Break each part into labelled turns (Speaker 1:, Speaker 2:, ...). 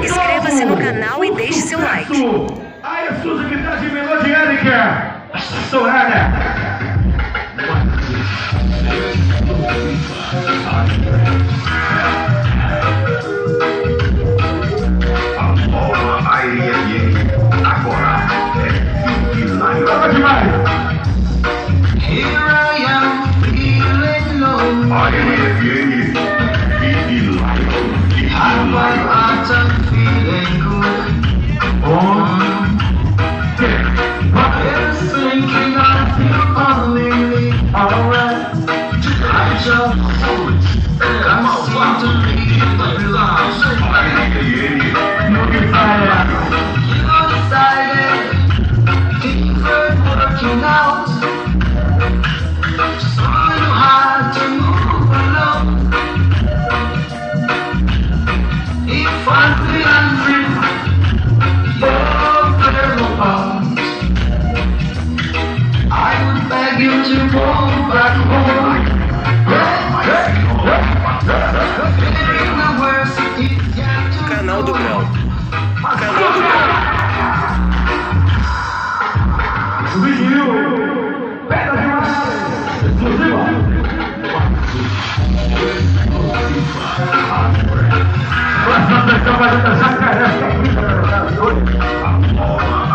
Speaker 1: Inscreva-se no canal e deixe seu like.
Speaker 2: Aí a Suzy que tá de Meló de Erika. Estourada. A Irie agora é Irie. Toca demais.
Speaker 3: Here I am feeling low.
Speaker 2: A Irie
Speaker 3: I'm feeling good. Just thinking I feel only alright. I just can't seem to leave the You decided things weren't working out, so you had to move along. If I'm feeling your fellow heart, I would beg you to go back home. The worst is yet to
Speaker 1: Canal do
Speaker 3: come.
Speaker 1: Grau. Canal do Grau.
Speaker 2: Vigiu. Pega demais.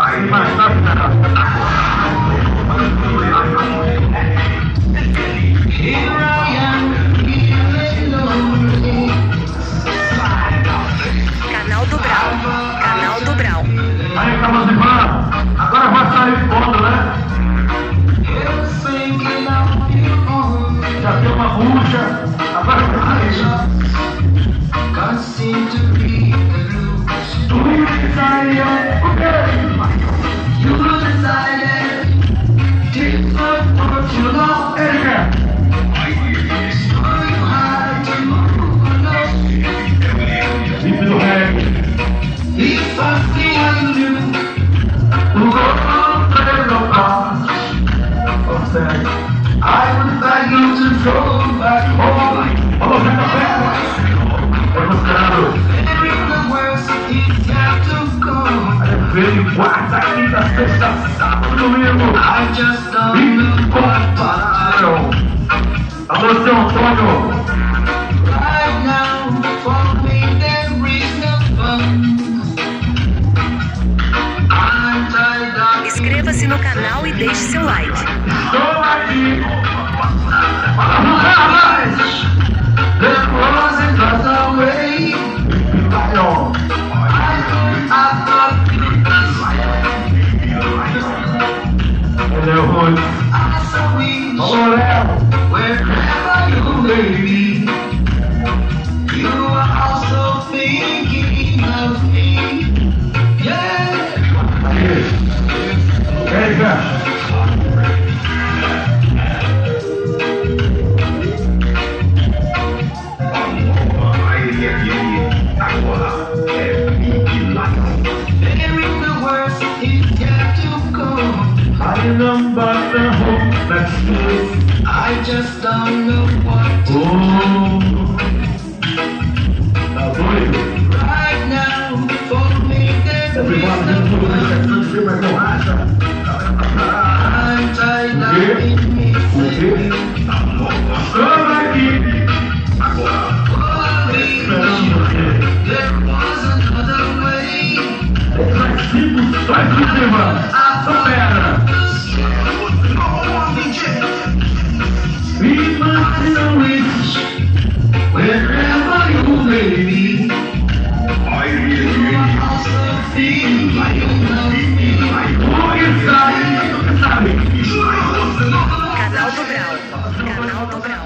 Speaker 2: Aí mais
Speaker 3: Here I am, feeling lonely.
Speaker 1: Canal do Grau. Canal do Grau.
Speaker 2: Aí acabou de falar. Agora vai sair fondo, né?
Speaker 3: Just thinking I feel only.
Speaker 2: Já tem uma bucha. Agora vai
Speaker 3: I
Speaker 2: sair.
Speaker 3: just can't seem to read the blues.
Speaker 2: Tu decided. O quê?
Speaker 3: You decided things weren't working out.
Speaker 2: Erika.
Speaker 3: So you had to move along.
Speaker 2: Limpe do reggae.
Speaker 3: If I feel you,
Speaker 2: O governo paz. Consegue.
Speaker 3: I would beg you to go back home.
Speaker 2: Alô, Zé Café. É considerado.
Speaker 3: The worst is yet to come.
Speaker 2: Veio quarta, quinta, sexta, sábado, domingo.
Speaker 3: I just don't know what to do.
Speaker 2: Alô, seu Antônio.
Speaker 3: Right now, for me there is no fun. I'm tired of
Speaker 1: Inscreva-se no canal e deixe seu like.
Speaker 2: Estou aqui.
Speaker 3: the closet got away.
Speaker 2: Vai, ó.
Speaker 3: I thought
Speaker 2: Ele é ruim.
Speaker 3: I so wish
Speaker 2: Alô, Léo.
Speaker 3: wherever you may be, you are also thinking of me. Yeah.
Speaker 2: Aí. Erika.
Speaker 3: Fearing the worst is yet to come.
Speaker 2: I remember the hope that's true.
Speaker 3: I just don't know what to
Speaker 2: Oh. Tá doido?
Speaker 3: right now. For me there
Speaker 2: Everybody
Speaker 3: is
Speaker 2: just
Speaker 3: no
Speaker 2: do
Speaker 3: fun.
Speaker 2: this. Você vai com racha.
Speaker 3: I'm tired of it me saying,
Speaker 2: Estou aqui.
Speaker 3: oh, there was another way.
Speaker 2: Vai de cima.
Speaker 3: I
Speaker 2: Supera. We must do it.
Speaker 3: wherever you may be, you are also thinking of me.
Speaker 2: O que sabe? O que sabe?
Speaker 1: Canal do Grau. Canal do Grau.